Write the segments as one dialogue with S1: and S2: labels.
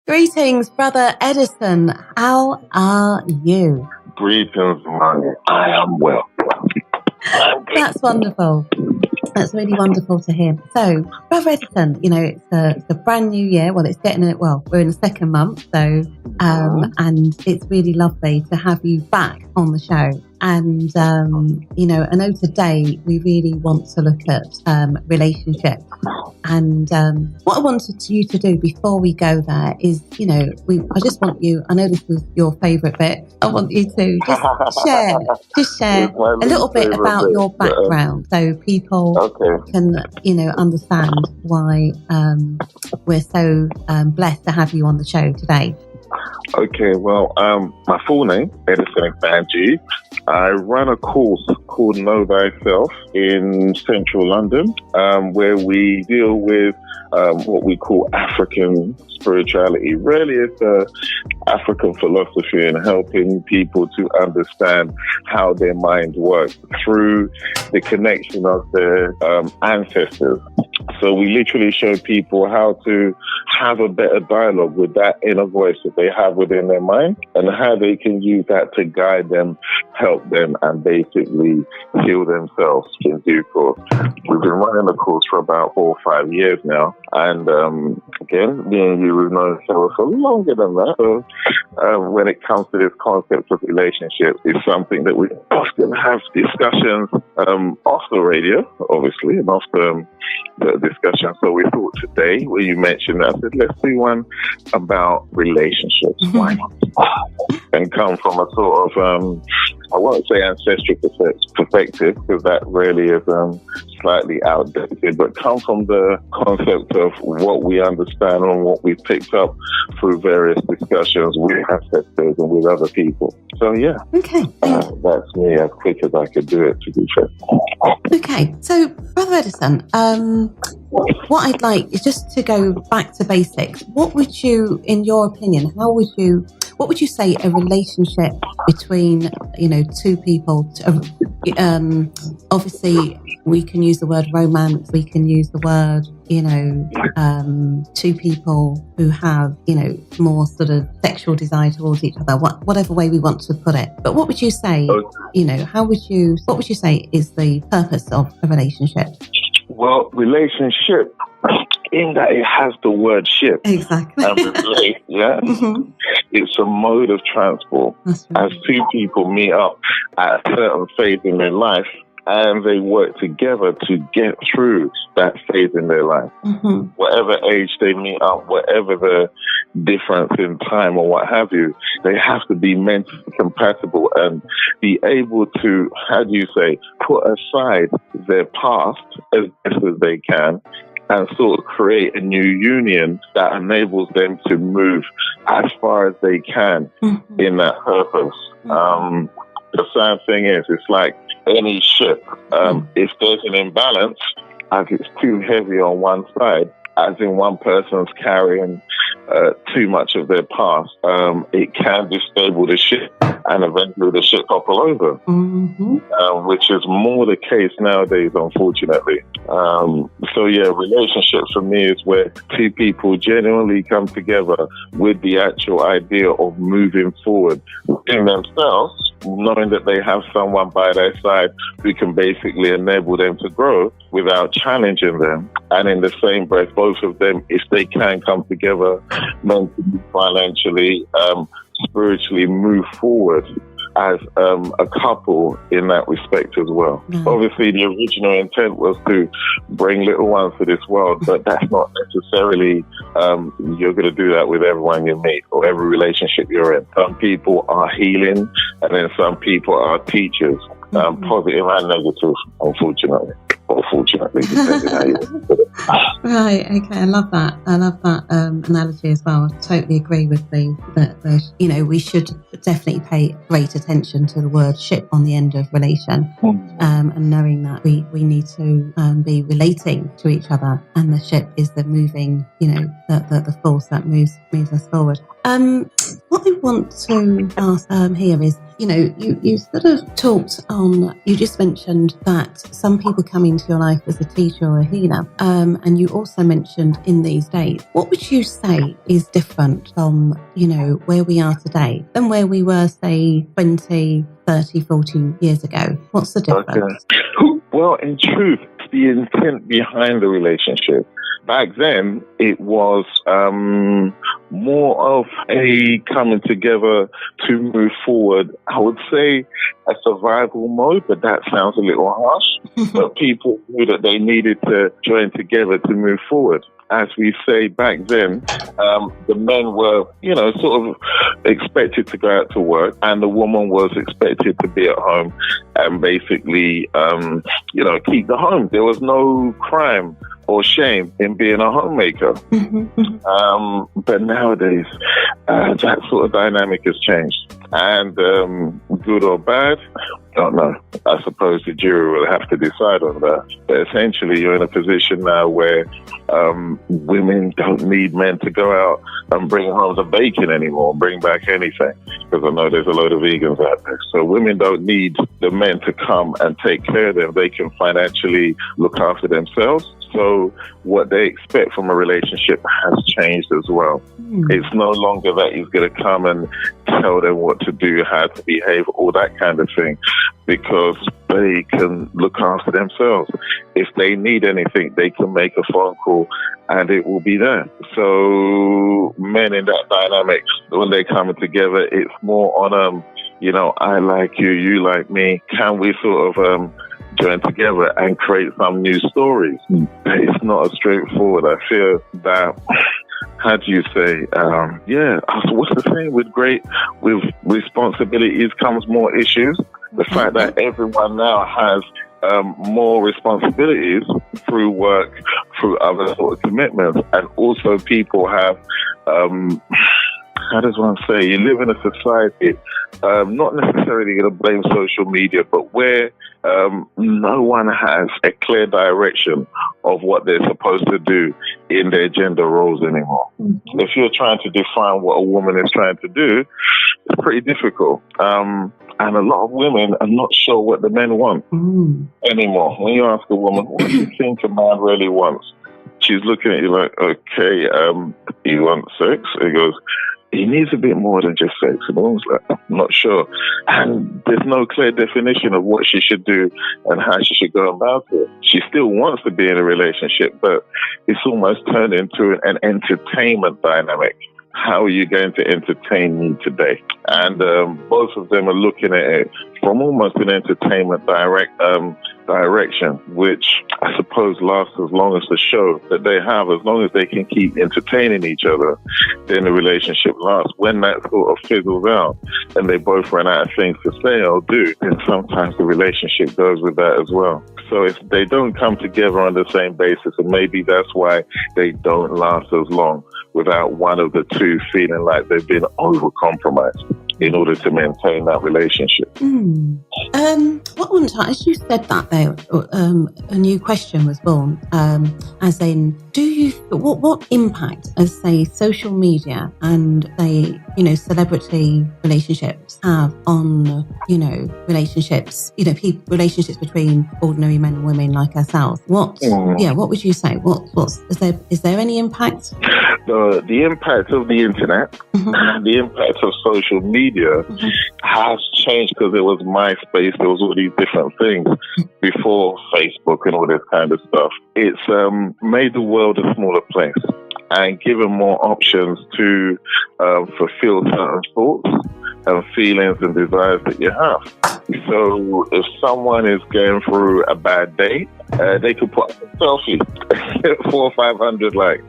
S1: Greetings, Brother Edison. How are you?
S2: Greetings, Imani. I am well.
S1: That's wonderful. That's really wonderful to hear. So, Brother Edison, it's a brand new year. Well, it's getting it. Well, we're in the second month, so and it's really lovely to have you back on the show. And I know today we really want to look at relationships. And what I wanted you to do before we go there is, I just want you. I know this was your favourite bit. I want you to just share a little bit about your background, so people can, understand why we're so blessed to have you on the show today.
S2: Okay, well, my full name, Edison Agbandje. I run a course called Know Thyself in central London, where we deal with what we call African spirituality. Really, it's African philosophy and helping people to understand how their mind works through the connection of their ancestors. So we literally show people how to have a better dialogue with that inner voice that they have within their mind and how they can use that to guide them, help them, and basically heal themselves in due course. We've been running the course for about 4 or 5 years now. And again, me and you, we've known each other for longer than that. So when it comes to this concept of relationships, it's something that we often have discussions off the radio, obviously, and off the discussion. So we thought today, when you mentioned that, I said, let's do one about relationships. Why not? And come from a sort of, I won't say ancestral perspective, because that really is slightly outdated, but come from the concept of what we understand and what we've picked up through various discussions with ancestors and with other people. So, yeah.
S1: Okay.
S2: That's me as quick as I could do it, to be fair.
S1: Okay. So, Brother Edison, what I'd like is just to go back to basics. What would you, in your opinion, what would you say a relationship between, two people, obviously we can use the word romance, we can use the word, two people who have, more sort of sexual desire towards each other, whatever way we want to put it. But what would you say, what would you say is the purpose of a relationship?
S2: Well, relationship, in that it has the word ship.
S1: Exactly.
S2: And relate, yeah? Mm-hmm. It's a mode of transport. Right. As two people meet up at a certain phase in their life, and they work together to get through that phase in their life. Mm-hmm. Whatever age they meet up, whatever the difference in time or what have you, they have to be mentally compatible and be able to, put aside their past as best as they can and sort of create a new union that enables them to move as far as they can in that purpose. The sad thing is, it's like any ship, if there's an imbalance, as it's too heavy on one side, as in one person's carrying too much of their past, it can destabilize the ship and eventually the ship topple over, which is more the case nowadays, unfortunately. Relationships for me is where two people genuinely come together with the actual idea of moving forward in themselves, knowing that they have someone by their side who can basically enable them to grow without challenging them. And in the same breath, both of them, if they can come together mentally, financially, spiritually, move forward as a couple in that respect as well. Obviously, the original intent was to bring little ones to this world, but that's not necessarily, you're going to do that with everyone you meet or every relationship you're in. Some people are healing, and then some people are teachers, positive and negative, unfortunately. Or fortunately, depending how you put it.
S1: Right, okay, I love that analogy as well. I totally agree with the we should definitely pay great attention to the word ship on the end of relation, and knowing that we need to be relating to each other, and the ship is the moving, the force that moves us forward. What I want to ask here is, you sort of talked on, you just mentioned that some people come into your life as a teacher or a healer. And you also mentioned in these days, what would you say is different from, where we are today than where we were, say, 20, 30, 40 years ago? What's the difference?
S2: Okay. Well, in truth, the intent behind the relationship. Back then, it was more of a coming together to move forward. I would say a survival mode, but that sounds a little harsh. But people knew that they needed to join together to move forward. As we say back then, the men were, sort of expected to go out to work, and the woman was expected to be at home and basically, keep the home. There was no crime or shame in being a homemaker. But nowadays, that sort of dynamic has changed. And good or bad, don't know. I suppose the jury will have to decide on that. But essentially, you're in a position now where women don't need men to go out and bring home the bacon anymore, bring back anything. Because I know there's a load of vegans out there. So women don't need the men to come and take care of them. They can financially look after themselves. So what they expect from a relationship has changed as well. It's no longer that he's going to come and tell them what to do, how to behave, all that kind of thing, because they can look after themselves. If they need anything, they can make a phone call and it will be there. So men in that dynamic, when they're coming together, it's more on, I like you, you like me. Can we sort of join together and create some new stories? It's not as straightforward. I feel that, how do you say, what's the saying, with responsibilities comes more issues. The fact that everyone now has more responsibilities through work, through other sort of commitments, and also people have, how does one say, you live in a society, not necessarily going to blame social media, but where no one has a clear direction of what they're supposed to do in their gender roles anymore. If you're trying to define what a woman is trying to do, it's pretty difficult. And a lot of women are not sure what the men want anymore. When you ask a woman, what do you think a man really wants? She's looking at you like, okay, you want sex? He goes, he needs a bit more than just sex. And I was like, I'm not sure. And there's no clear definition of what she should do and how she should go about it. She still wants to be in a relationship, but it's almost turned into an entertainment dynamic. How are you going to entertain me today? And both of them are looking at it from almost an entertainment direction, which I suppose lasts as long as the show that they have. As long as they can keep entertaining each other, then the relationship lasts. When that sort of fizzles out and they both run out of things to say or do, then sometimes the relationship goes with that as well. So if they don't come together on the same basis, and maybe that's why they don't last as long, without one of the two feeling like they've been over-compromised in order to maintain that relationship.
S1: What one time, as you said that there, a new question was born, as in, what impact, as say, social media and say, celebrity relationships have on, relationships, relationships between ordinary men and women like ourselves? What would you say? Is there any impact?
S2: The impact of the internet, the impact of social media has changed, because there was MySpace, there was all these different things before Facebook and all this kind of stuff. It's made the world a smaller place and given more options to fulfill certain thoughts and feelings and desires that you have. So if someone is going through a bad day, they could put up a selfie, 400 or 500 likes,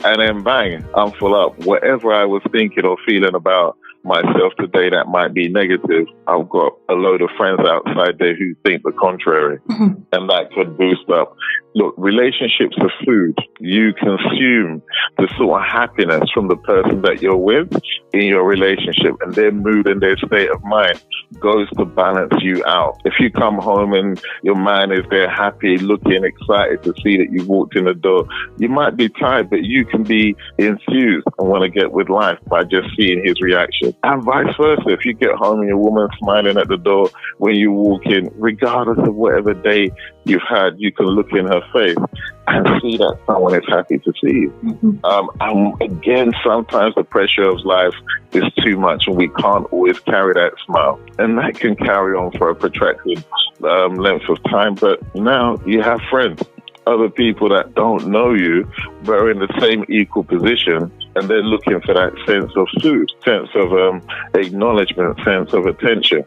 S2: and then bang, I'm full up. Whatever I was thinking or feeling about myself today that might be negative, I've got a load of friends outside there who think the contrary, and that could boost up. Look, relationships are food. You consume the sort of happiness from the person that you're with in your relationship, and their mood and their state of mind goes to balance you out. If you come home and your man is there happy, looking excited to see that you've walked in the door, you might be tired, but you can be enthused and want to get with life by just seeing his reaction. And vice versa. If you get home and your woman's smiling at the door when you walk in, regardless of whatever day you've had, you can look in her face and see that someone is happy to see you. And again, sometimes the pressure of life is too much and we can't always carry that smile. And that can carry on for a protracted length of time. But now you have friends, other people that don't know you, but are in the same equal position, and they're looking for that sense of food, sense of acknowledgement, sense of attention.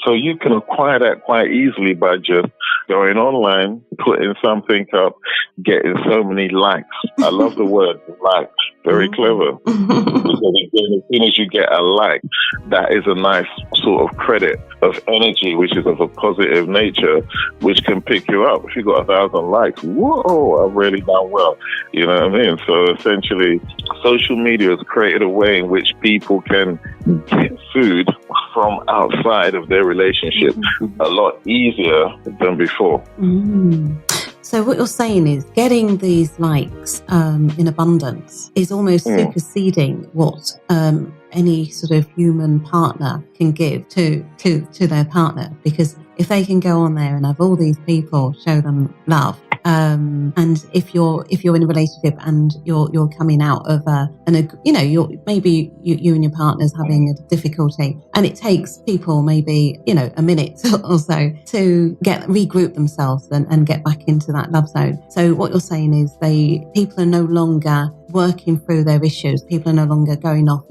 S2: So you can acquire that quite easily by just going online, putting something up, getting so many likes. I love the word like, very clever. Because again, as soon as you get a like, that is a nice sort of credit of energy, which is of a positive nature, which can pick you up. If you got 1,000 likes, whoa, I've really done well. You know what I mean? So essentially, social media has created a way in which people can get food from outside of their relationship a lot easier than before.
S1: So what you're saying is getting these likes in abundance is almost superseding what any sort of human partner can give to their partner, because if they can go on there and have all these people show them love, and if you're in a relationship and you're coming out of you're maybe you and your partner's having a difficulty, and it takes people maybe a minute or so to regroup themselves and get back into that love zone. So what you're saying is people are no longer working through their issues. People are no longer going off,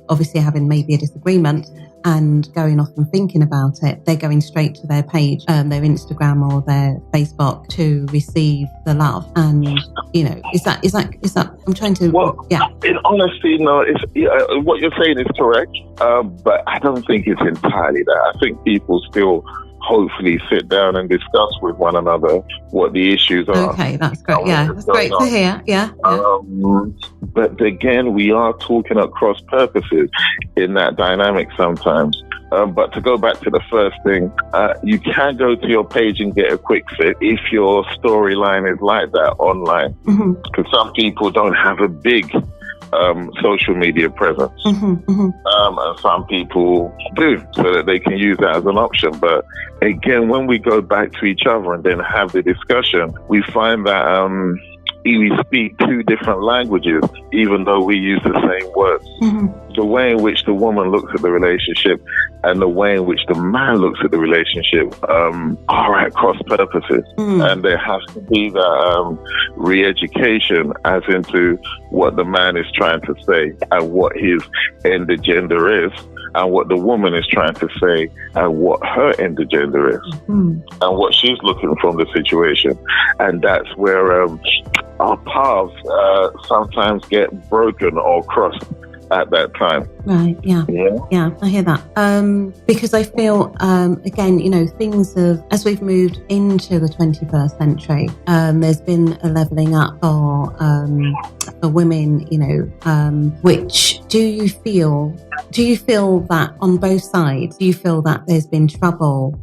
S1: obviously having maybe a disagreement and going off and thinking about it. They're going straight to their page, their Instagram or their Facebook to receive the love. And is that? I'm trying to.
S2: Well, in honesty, no. What you're saying is correct, but I don't think it's entirely that. I think people still hopefully sit down and discuss with one another what the issues are.
S1: Okay, that's great. Yeah, that's great to hear. Yeah.
S2: But again, we are talking at cross purposes in that dynamic sometimes. But to go back to the first thing, you can go to your page and get a quick fix if your storyline is like that online. Because some people don't have a big social media presence. And some people do, so that they can use that as an option. But again, when we go back to each other and then have the discussion, we find that we speak two different languages, even though we use the same words. The way in which the woman looks at the relationship and the way in which the man looks at the relationship are at cross purposes. And there has to be that re-education as into what the man is trying to say and what his end-agenda is, and what the woman is trying to say and what her end-agenda is, and what she's looking from the situation. And that's where our paths sometimes get broken or crossed at that time.
S1: Right, yeah, I hear that. Because I feel, again, things have, as we've moved into the 21st century, there's been a levelling up for women, which do you feel that on both sides, do you feel that there's been trouble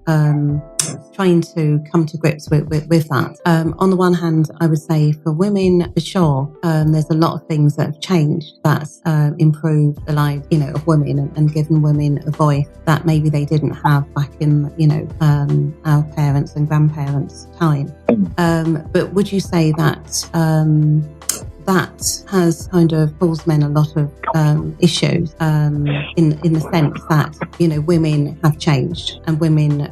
S1: trying to come to grips with that? On the one hand, I would say for women, for sure, there's a lot of things that have changed that's improved the lives, of women and given women a voice that maybe they didn't have back in, our parents' and grandparents' time. But would you say that that has kind of caused men a lot of issues in the sense that, women have changed and women,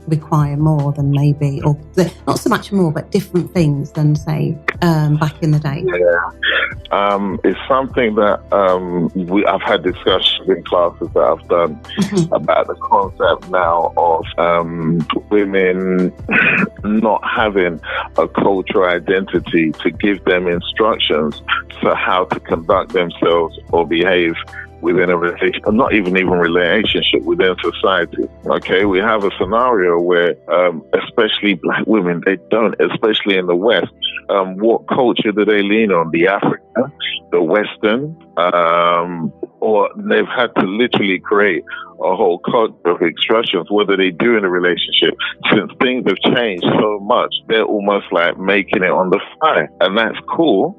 S1: require more than maybe, or not so much more, but different things than, say, back in the day?
S2: It's something that I've had discussions in classes that I've done about the concept now of women not having a cultural identity to give them instructions for how to conduct themselves or behave within a relationship, not even relationship, within society. Okay, we have a scenario where, especially black women, they don't, especially in the West, what culture do they lean on? The African, the Western, or or they've had to literally create a whole culture of instructions, what do they do in a relationship? Since things have changed so much, they're almost like making it on the fly. And that's cool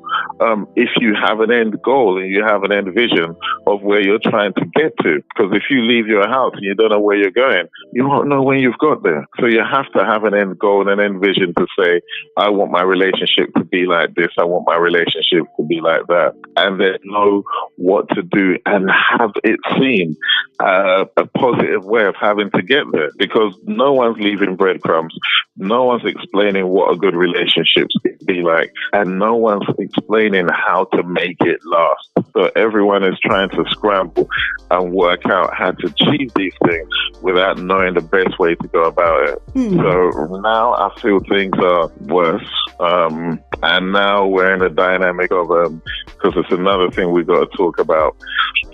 S2: if you have an end goal and you have an end vision of where you're trying to get to. Because if you leave your house and you don't know where you're going, you won't know when you've got there. So you have to have an end goal and an end vision to say, I want my relationship to be like this, I want my relationship to be like that. And then know what to do and have it seem a positive way of having to get there, because no one's leaving breadcrumbs, no one's explaining what a good relationship should be like, and no one's explaining how to make it last. So everyone is trying to scramble and work out how to achieve these things without knowing the best way to go about it. So now I feel things are worse, and now we're in a dynamic of because it's another thing we've got to talk about,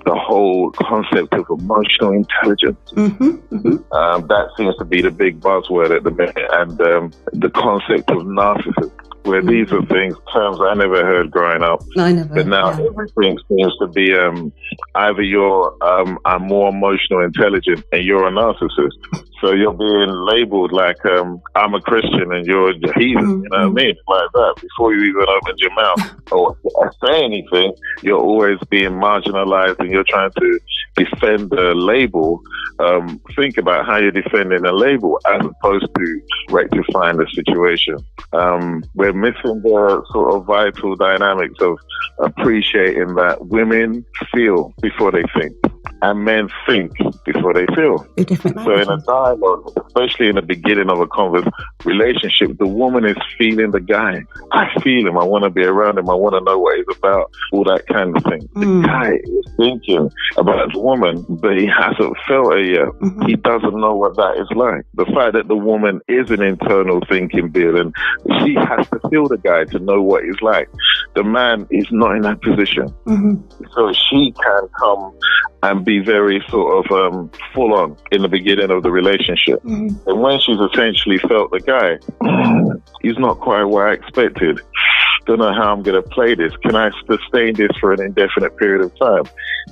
S2: the whole concept of emotional intelligence. That seems to be the big buzzword at the minute, and the concept of narcissism, where these are terms I never heard growing up.
S1: I never.
S2: But now everything seems to be either you're I'm more emotional intelligent and you're a narcissist. So you're being labeled like I'm a Christian and you're a heathen, you know what I mean? Like that. Before you even opened your mouth or say anything, you're always being marginalized and you're trying to defend the label. Think about how you're defending a label as opposed to rectifying the situation. We're missing the sort of vital dynamics of appreciating that women feel before they think, and men think before they feel. So in a dialogue, especially in the beginning of a relationship, the woman is feeling the guy. I feel him. I want to be around him. I want to know what he's about. All that kind of thing. The guy is thinking about the woman, but he hasn't felt her yet. He doesn't know what that is like. The fact that the woman is an internal thinking being, and she has to feel the guy to know what he's like. The man is not in that position. So she can come and be very sort of full on in the beginning of the relationship. And when she's essentially felt the guy, he's not quite what I expected. Don't know how I'm going to play this. Can I sustain this for an indefinite period of time?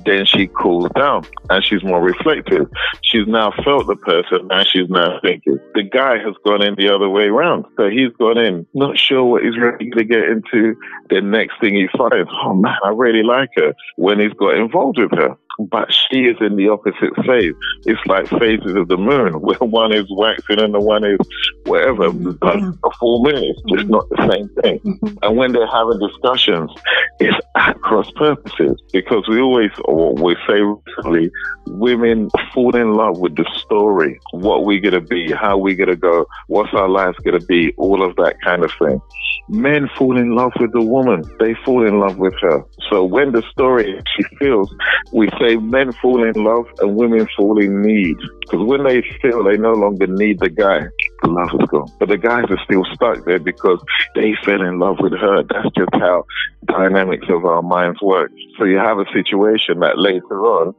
S2: Then she cools down and she's more reflective. She's now felt the person, and she's now thinking. The guy has gone in the other way around. So he's gone in, not sure what he's really going to get into. The next thing he finds, oh man, I really like her, when he's got involved with her. But she is in the opposite phase. It's like phases of the moon, where one is waxing and the one is whatever. Like a full moon, it's just not the same thing. And when they're having discussions, it's at cross purposes, because we say recently, women fall in love with the story, what we're going to be, how we're going to go, what's our lives going to be, all of that kind of thing. Men fall in love with the woman. They fall in love with her. So when the story she feels, we say men fall in love and women fall in need. Because when they feel they no longer need the guy, the love is gone. But the guys are still stuck there because they fell in love with her. That's just how dynamics of our minds work. So you have a situation that later on,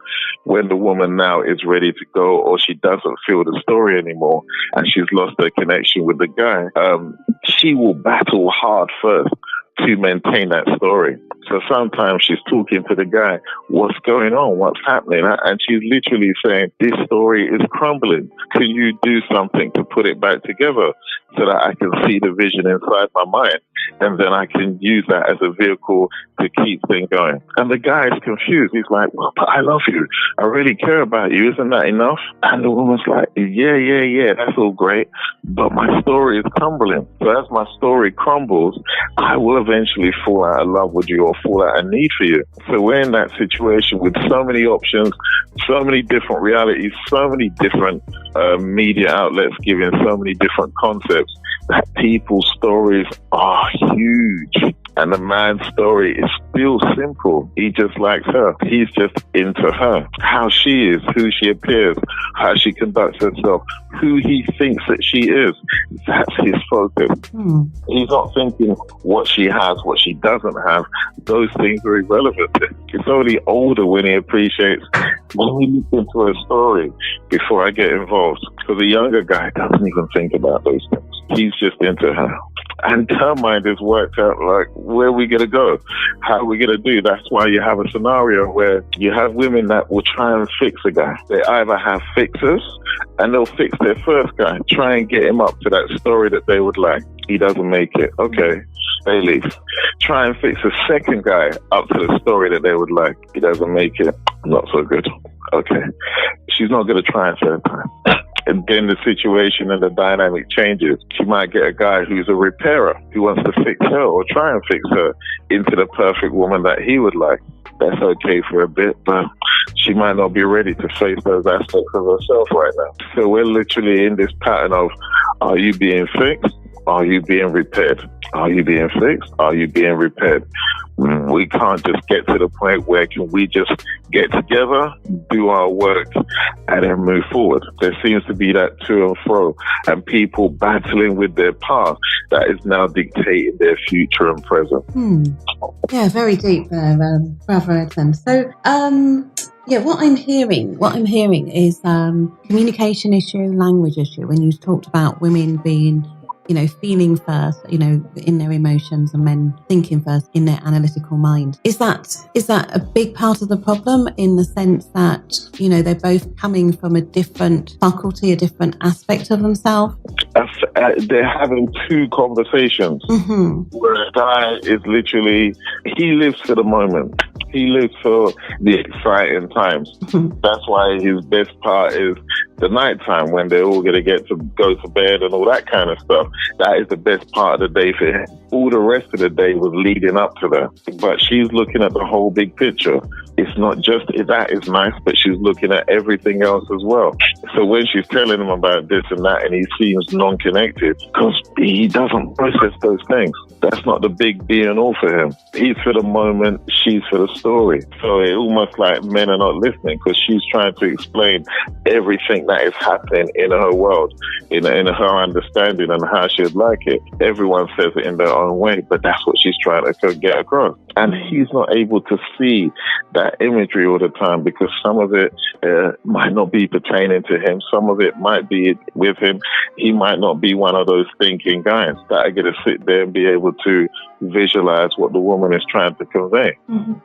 S2: when the woman now is ready to go, or she doesn't feel the story anymore and she's lost her connection with the guy, she will battle hard first to maintain that story. So sometimes she's talking to the guy, what's going on? What's happening? And she's literally saying, this story is crumbling. Can you do something to put it back together so that I can see the vision inside my mind? And then I can use that as a vehicle to keep things going. And the guy is confused. He's like, well, but I love you. I really care about you. Isn't that enough? And the woman's like, yeah, that's all great. But my story is crumbling. So as my story crumbles, I will eventually fall out of love with you or fall out of need for you. So we're in that situation with so many options, so many different realities, so many different media outlets giving so many different concepts, that people's stories are huge. And the man's story is still simple. He just likes her. He's just into her. How she is, who she appears, how she conducts herself, who he thinks that she is. That's his focus. He's not thinking what she has, what she doesn't have. Those things are irrelevant. It's only older when he appreciates, when we look into her story before I get involved. Because the younger guy doesn't even think about those things. He's just into her. And her mind is worked out like, where are we going to go? How are we going to do? That's why you have a scenario where you have women that will try and fix a guy. They either have fixers and they'll fix their first guy, try and get him up to that story that they would like. He doesn't make it. Okay, they leave. Try and fix the second guy up to the story that they would like. He doesn't make it. Not so good. Okay. She's not going to try a third time. And then the situation and the dynamic changes. She might get a guy who's a repairer who wants to fix her or try and fix her into the perfect woman that he would like. That's okay for a bit, but she might not be ready to face those aspects of herself right now. So we're literally in this pattern of, are you being fixed? Are you being repaired? Are you being fixed? Are you being repaired? We can't just get to the point where can we just get together, do our work, and then move forward. There seems to be that to and fro, and people battling with their past that is now dictating their future and present.
S1: Yeah, very deep there, Brother Edison. So, yeah, what I'm hearing is communication issue, language issue. When you talked about women being, feeling first, in their emotions, and men thinking first in their analytical mind. Is that a big part of the problem, in the sense that, they're both coming from a different faculty, a different aspect of themselves?
S2: They're having two conversations. Where a guy is literally, he lives for the moment. He lives for the exciting times. That's why his best part is the nighttime, when they're all going to get to go to bed and all that kind of stuff. That is the best part of the day for him. All the rest of the day was leading up to that. But she's looking at the whole big picture. It's not just that is nice, but she's looking at everything else as well. So when she's telling him about this and that, and he seems non-connected, because he doesn't process those things. That's not the big be and all for him. He's for the moment, she's for the story. So it's almost like men are not listening, because she's trying to explain everything that is happening in her world, in her understanding and how she'd like it. Everyone says it in their own way, but that's what she's trying to get across. And he's not able to see that imagery all the time, because some of it might not be pertaining to him. Some of it might be with him. He might not be one of those thinking guys that are going to sit there and be able to visualize what the woman is trying to convey.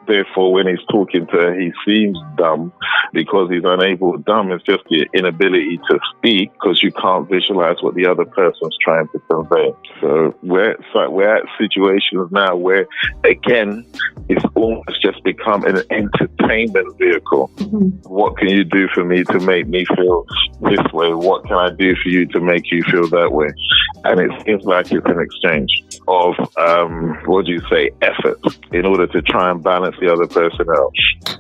S2: Therefore, when he's talking to her, he seems dumb because he's unable. Dumb is just the inability to speak, because you can't visualize what the other person's trying to convey. So we're at situations now where, again, it's almost just become an entertainment vehicle. What can you do for me to make me feel this way? What can I do for you to make you feel that way? And it seems like it's an exchange of, effort, in order to try and balance the other person out.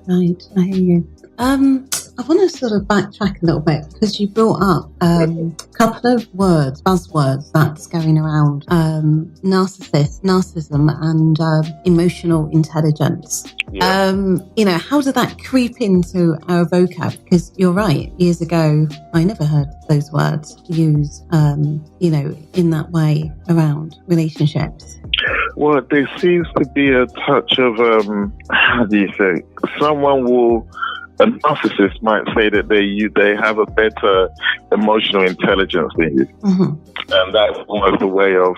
S1: Right, I hear you. I want to sort of backtrack a little bit, because you brought up a couple of buzzwords that's going around, narcissism and emotional intelligence. Yeah. How did that creep into our vocab? Because you're right, years ago, I never heard those words used, in that way around relationships.
S2: Well, there seems to be a touch of, a narcissist might say that they have a better emotional intelligence than you. And that's almost a way of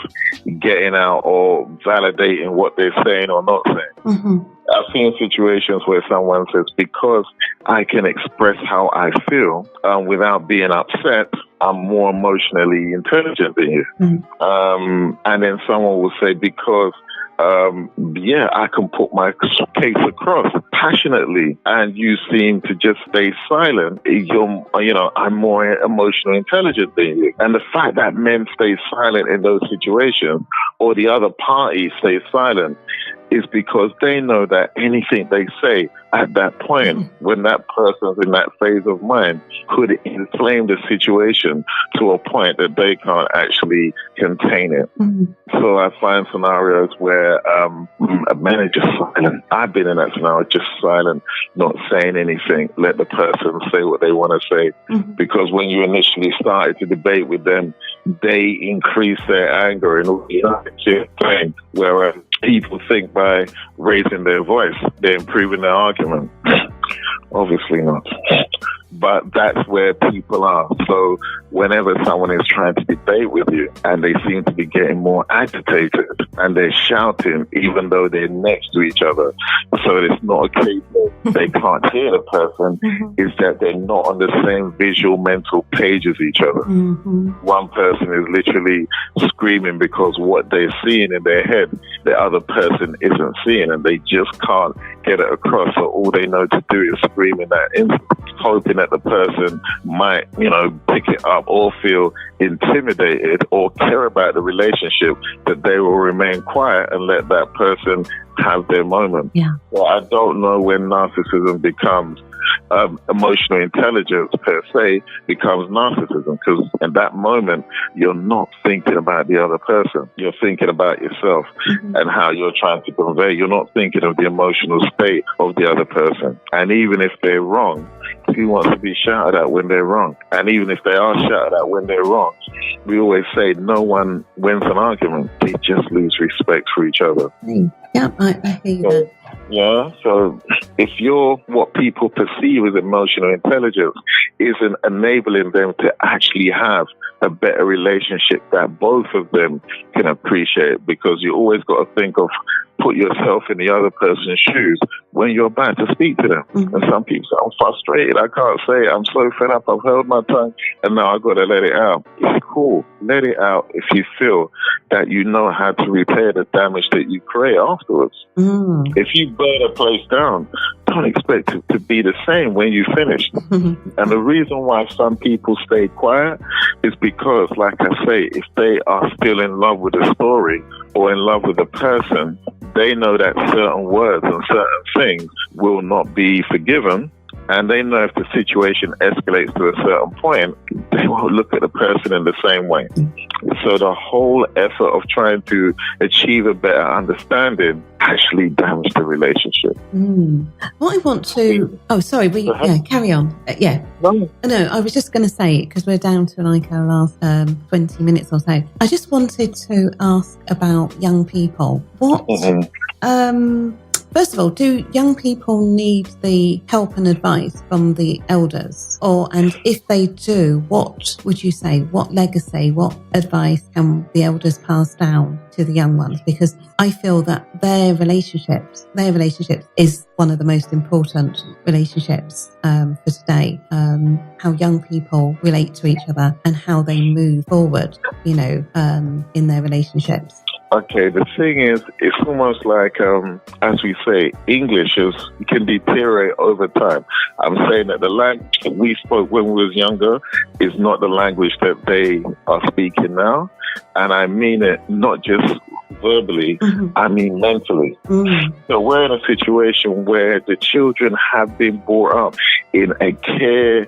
S2: getting out or validating what they're saying or not saying. I've seen situations where someone says, because I can express how I feel without being upset, I'm more emotionally intelligent than you. And then someone will say, because I can put my case across passionately, and you seem to just stay silent. I'm more emotionally intelligent than you. And the fact that men stay silent in those situations, or the other party stays silent, is because they know that anything they say at that point, when that person's in that phase of mind, could inflame the situation to a point that they can't actually contain it. So I find scenarios where a man is just silent. I've been in that scenario, just silent, not saying anything. Let the person say what they want to say. Because when you initially started to debate with them, they increase their anger and all the thing. Whereas people think by raising their voice, they're improving their argument. Obviously not. But that's where people are. So whenever someone is trying to debate with you and they seem to be getting more agitated and they're shouting even though they're next to each other, so it's not a case that they can't hear the person, is that they're not on the same visual mental page as each other. One person is literally screaming because what they're seeing in their head, the other person isn't seeing, and they just can't get it across. So all they know to do is scream in that instant, hoping that the person might, pick it up or feel intimidated or care about the relationship, that they will remain quiet and let that person have their moment.
S1: Yeah.
S2: So I don't know when narcissism becomes emotional intelligence per se becomes narcissism, because in that moment you're not thinking about the other person, you're thinking about yourself and how you're trying to convey. You're not thinking of the emotional state of the other person. And even if they're wrong, who wants to be shouted at when they're wrong? And even if they are shouted at when they're wrong, we always say no one wins an argument, they just lose respect for each other.
S1: Yeah, I hear you there.
S2: Yeah, so if what people perceive as emotional intelligence isn't enabling them to actually have a better relationship that both of them can appreciate, because you always got to think of, put yourself in the other person's shoes when you're about to speak to them. And some people say, I'm frustrated, I can't say it, I'm so fed up, I've held my tongue, and now I've got to let it out. It's cool. Let it out if you feel that you know how to repair the damage that you create afterwards. If you burn a place down, don't expect it to be the same when you finish. And the reason why some people stay quiet is because, like I say, if they are still in love with the story or in love with the person, they know that certain words and certain things will not be forgiven. And they know if the situation escalates to a certain point, they won't look at the person in the same way. So the whole effort of trying to achieve a better understanding actually damaged the relationship.
S1: What I want to... Oh, sorry. Carry on. No, I was just going to say, because we're down to like our last 20 minutes or so, I just wanted to ask about young people. What... First of all, do young people need the help and advice from the elders? And if they do, what would you say? What legacy, what advice can the elders pass down to the young ones? Because I feel that their relationships is one of the most important relationships for today. How young people relate to each other and how they move forward, in their relationships.
S2: Okay, the thing is, it's almost like, as we say, English can deteriorate over time. I'm saying that the language we spoke when we was younger is not the language that they are speaking now. And I mean it not just verbally, I mean mentally. So we're in a situation where the children have been brought up in a care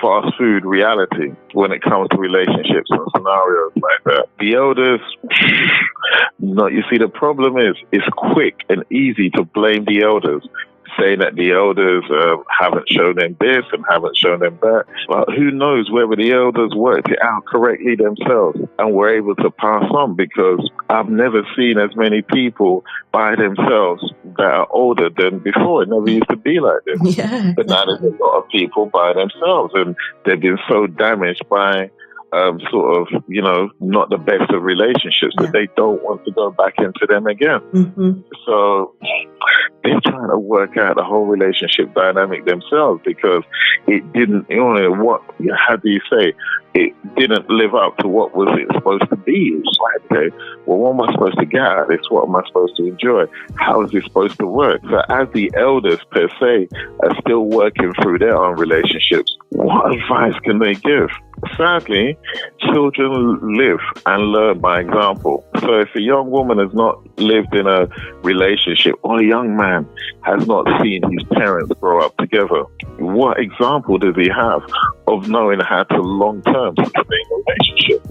S2: fast food reality when it comes to relationships and scenarios like that. The elders, you see, the problem is it's quick and easy to blame the elders, saying that the elders haven't shown them this and haven't shown them that. But who knows whether the elders worked it out correctly themselves and were able to pass on, because I've never seen as many people by themselves that are older than before. It never used to be like this.
S1: Yeah.
S2: But now there's a lot of people by themselves, and they've been so damaged by not the best of relationships that they don't want to go back into them again. So they're trying to work out the whole relationship dynamic themselves, because it didn't, how do you say, it didn't live up to what was it supposed to be. It was like, okay, well, what am I supposed to get out of this? What am I supposed to enjoy? How is this supposed to work? So as the elders, per se, are still working through their own relationships, what advice can they give? Sadly, children live and learn by example. So if a young woman has not lived in a relationship, or a young man has not seen his parents grow up together, what example does he have of knowing how to long-term sustain a relationship?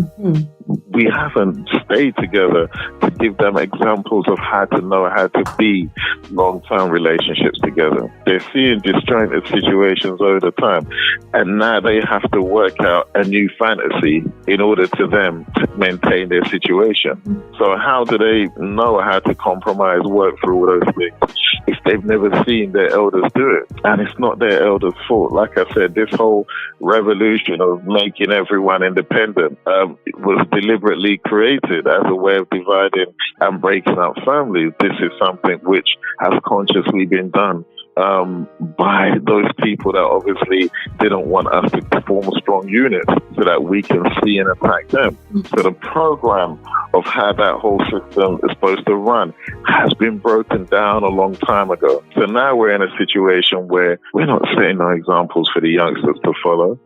S2: We haven't stayed together to give them examples of how to know how to be long-term relationships together. They're seeing disjointed situations all the time, and now they have to work out a new fantasy in order to them to maintain their situation. So how do they know how to compromise, work through all those things? if they've never seen their elders do it. And it's not their elders' fault. Like I said, this whole revolution of making everyone independent was deliberately created as a way of dividing and breaking up families. This is something which has consciously been done by those people that obviously didn't want us to form a strong unit so that we can see and attack them. So the program of how that whole system is supposed to run has been broken down a long time ago. So now we're in a situation where we're not setting no examples for the youngsters to follow.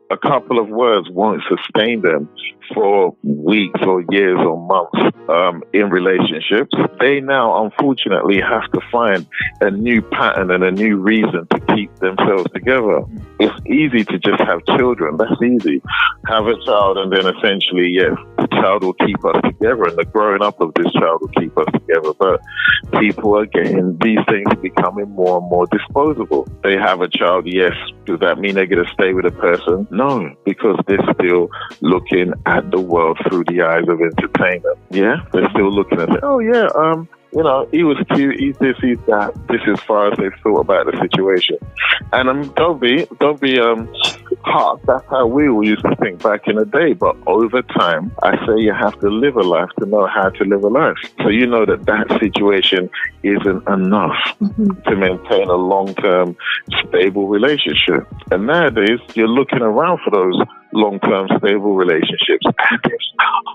S2: A couple of words won't sustain them for weeks or years or months in relationships. They now, unfortunately, have to find a new pattern and a new reason to keep themselves together. It's easy to just have children. That's easy. Have a child and then essentially, yes, the child will keep us together and the growing up of this child will keep us together. But people are getting, these things are becoming more and more disposable. They have a child, yes. Does that mean they're going to stay with a person? No, because they're still looking at the world through the eyes of entertainment. Yeah, they're still looking at it. Oh yeah, you know, he was cute, he's this, he's that. This is as far as they've thought about the situation. And don't be hard. That's how we all used to think back in the day. But over time, I say you have to live a life to know how to live a life. So you know that that situation isn't enough to maintain a long-term, stable relationship. And nowadays, you're looking around for those long-term, stable relationships. And it's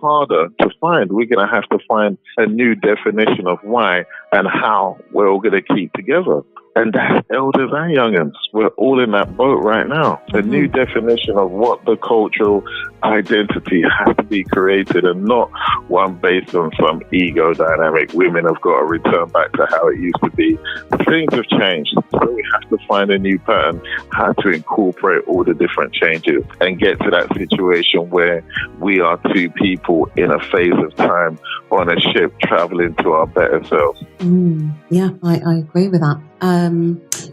S2: harder to find. We're going to have to find a new definition of why and how we're all going to keep together. And that's elders and youngins. We're all in that boat right now. A new definition of what the cultural identity has to be created, and not one based on some ego dynamic. Women have got to return back to how it used to be. Things have changed. So we have to find a new pattern, how to incorporate all the different changes and get to that situation where we are two people in a phase of time on a ship traveling to our better selves.
S1: Yeah, I agree with that.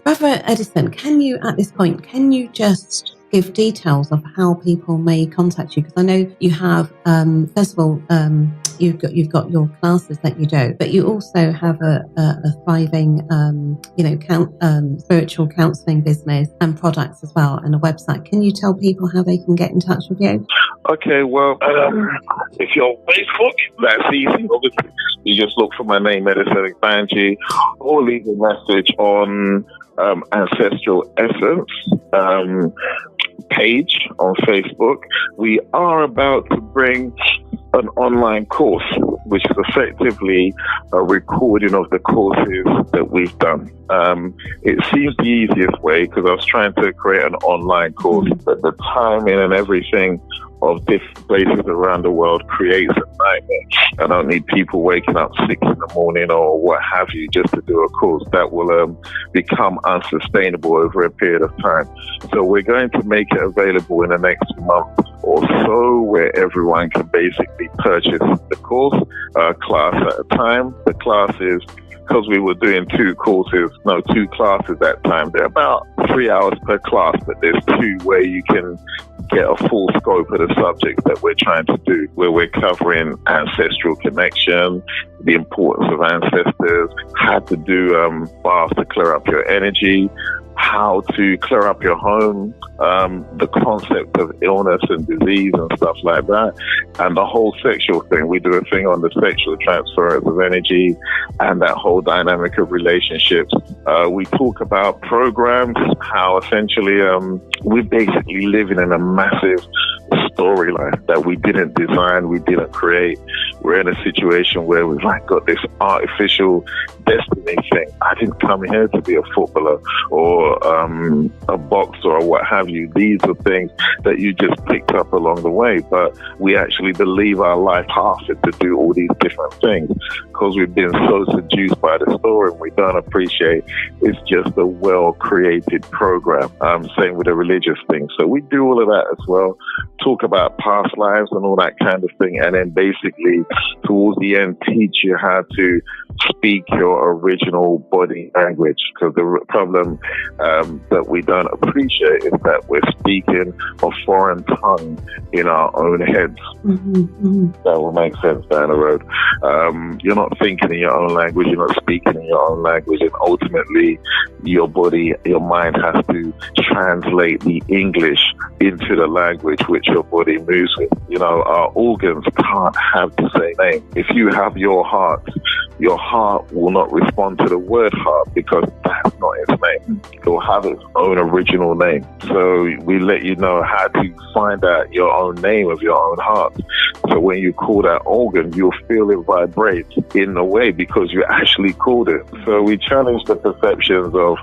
S1: Brother Edison, can you just give details of how people may contact you? Because I know you have, first of all, you've got your classes that you do, but you also have a thriving, spiritual counselling business and products as well, and a website. Can you tell people how they can get in touch with you?
S2: Okay, well, if you're on Facebook, that's easy. Obviously, you just look for my name, Edison Agbandje, or leave a message on Ancestral Essence page on Facebook. We are about to bring an online course, which is effectively a recording of the courses that we've done. It seems the easiest way because I was trying to create an online course, but the timing and everything of different places around the world creates a nightmare. I don't need people waking up 6 a.m. or what have you just to do a course. That will become unsustainable over a period of time. So we're going to make it available in the next month or so, where everyone can basically purchase the course, class at a time. The classes, because we were doing two classes at that time, they're about 3 hours per class, but there's two where you can get a full scope of the subjects that we're trying to do, where we're covering ancestral connection, the importance of ancestors, how to do baths to clear up your energy, how to clear up your home, the concept of illness and disease and stuff like that, and the whole sexual thing. We do a thing on the sexual transference of energy and that whole dynamic of relationships. We talk about programs, how essentially we're basically living in a massive storyline that we didn't design, we didn't create. We're in a situation where we've got this artificial destiny thing. I didn't come here to be a footballer or a boxer or what have you. These are things that you just picked up along the way, but we actually believe our life path is to do all these different things because we've been so seduced by the story and we don't appreciate it's just a well-created program. Same with the religious thing. So we do all of that as well, talk about past lives and all that kind of thing, and then basically towards the end teach you how to speak your original body language. Because the problem that we don't appreciate is that we're speaking a foreign tongue in our own heads. That will make sense down the road. You're not thinking in your own language, you're not speaking in your own language, and ultimately your body, your mind has to translate the English into the language which your body moves with. You know, our organs can't have the same name. If you have your heart will not respond to the word heart because that's not its name. It will have its own original name. So we let you know how to find out your own name of your own heart. So when you call that organ, you'll feel it vibrate in a way because you actually called it. So we challenge the perceptions of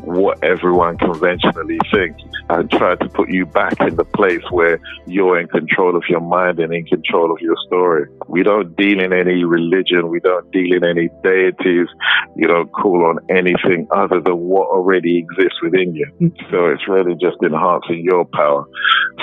S2: what everyone conventionally thinks and try to put you back in the place where you're in control of your mind and in control of your story. We don't deal in any religion. We don't deal in any deities. You don't call on anything other than what already exists within you. So it's really just enhancing your power.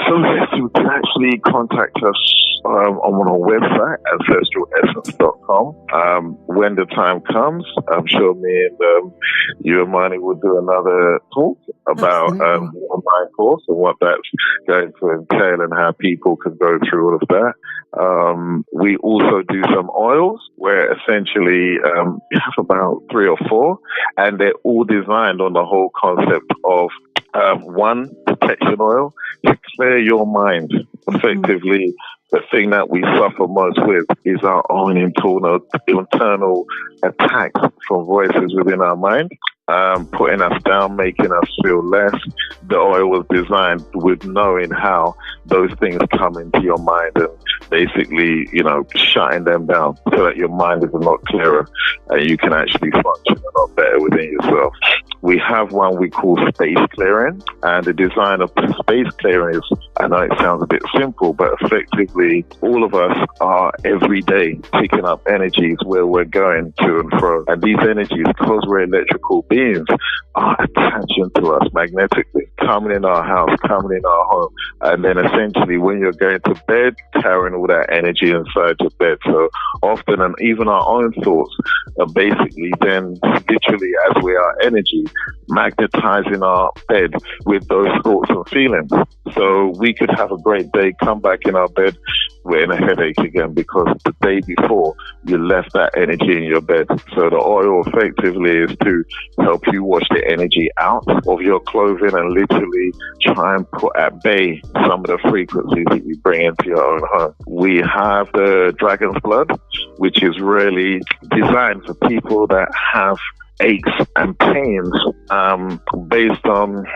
S2: So yes, you can actually contact us on our website, ancestralessence.com. When the time comes, I'm sure me and you, Imani, will do another talk about the online course and what that's going to entail and how people can go through all of that. We also do some oils where essentially you have about 3 or 4, and they're all designed on the whole concept of one, protection oil to clear your mind. Effectively, the thing that we suffer most with is our own internal attacks from voices within our mind, putting us down, making us feel less. The oil was designed with knowing how those things come into your mind and basically, you know, shutting them down so that your mind is a lot clearer and you can actually function a lot better within yourself. We have one we call space clearing, and the design of the space clearing is, I know it sounds a bit simple, but effectively all of us are every day picking up energies where we're going to and fro. And these energies, because we're electrical beings, are attaching to us magnetically, coming in our house, coming in our home. And then essentially when you're going to bed, carrying all that energy inside your bed. So often, and even our own thoughts are basically then literally, as we are energy, magnetizing our bed with those thoughts and feelings. So we could have a great day, come back in our bed, we're in a headache again because the day before you left that energy in your bed. So the oil effectively is to help you wash the energy out of your clothing and literally try and put at bay some of the frequencies that you bring into your own home. We have the dragon's blood, which is really designed for people that have aches and pains based on,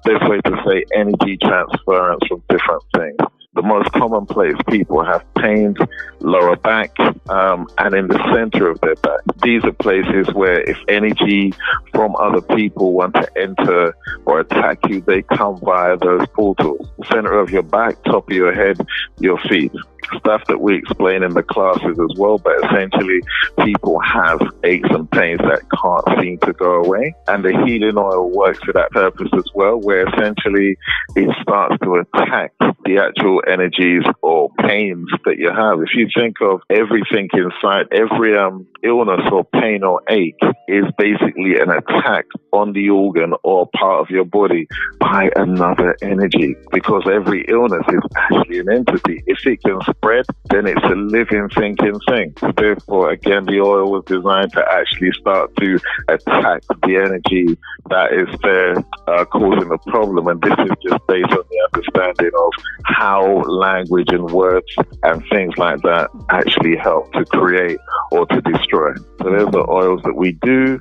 S2: best way to say, energy transference from different things. The most common place people have pains, lower back, and in the center of their back. These are places where if energy from other people want to enter or attack you, they come via those portals. Center of your back, top of your head, your feet. Stuff that we explain in the classes as well, but essentially people have aches and pains that can't seem to go away. And the healing oil works for that purpose as well, where essentially it starts to attack the actual energies or pains that you have. If you think of everything inside, every illness or pain or ache is basically an attack on the organ or part of your body by another energy, because every illness is actually an entity. If it can spread, then it's a living, thinking thing. Therefore, again, the oil was designed to actually start to attack the energy that is there causing the problem. And this is just based on the understanding of how language and words and things like that actually help to create or to destroy. So there's the oils that we do.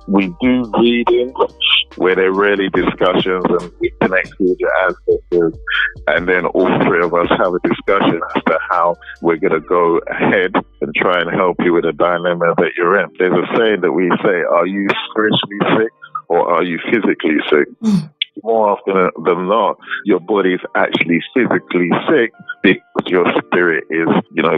S2: We do readings where they're really discussions and we connect with your ancestors, and then all 3 of us have a discussion as to how we're going to go ahead and try and help you with a dilemma that you're in. There's a saying that we say, are you spiritually sick or are you physically sick? More often than not, your body is actually physically sick because your spirit is,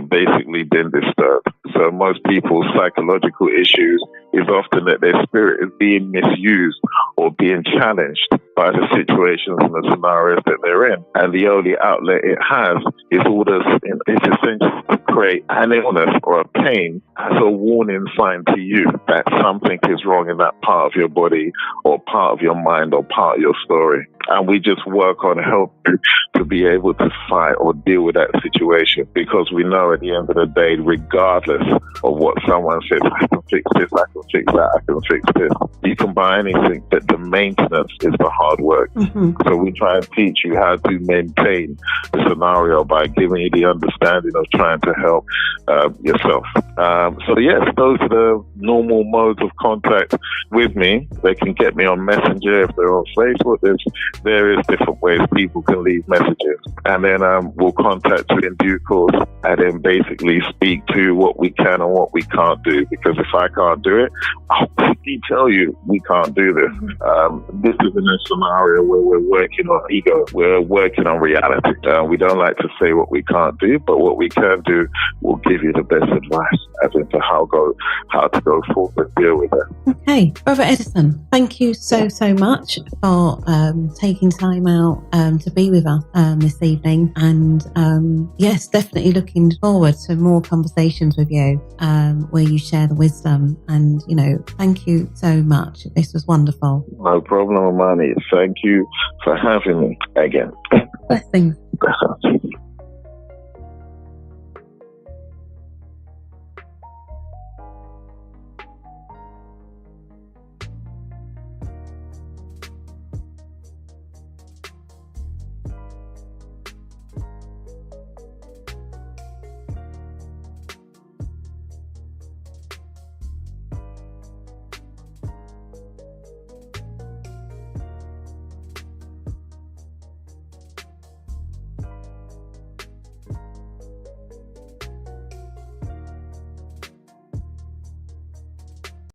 S2: basically been disturbed. So most people's psychological issues is often that their spirit is being misused or being challenged by the situations and the scenarios that they're in. And the only outlet it has is all this, it's essentially create an illness or a pain as a warning sign to you that something is wrong in that part of your body or part of your mind or part of your story. And we just work on helping you to be able to fight or deal with that situation, because we know at the end of the day, regardless of what someone says, I can fix this, I can fix that, I can fix this. You can buy anything, but the maintenance is the hard work. So we try and teach you how to maintain the scenario by giving you the understanding of trying to help yourself. So yes, those are the normal modes of contact with me. They can get me on Messenger if they're on Facebook. There's various different ways people can leave messages, and then we'll contact you in due course and then basically speak to what we can and what we can't do, because if I can't do it, I'll quickly tell you we can't do this. This is in a scenario where we're working on ego, we're working on reality. We don't like to say what we can't do, but what we can do will give you the best advice as into how to go forward and deal with it.
S1: Okay, Brother Edison, thank you so much for taking time out to be with us this evening, and yes, definitely looking forward to more conversations with you where you share the wisdom, and thank you so much. This was wonderful.
S2: No problem, Imani. Thank you for having me again.
S1: Blessings.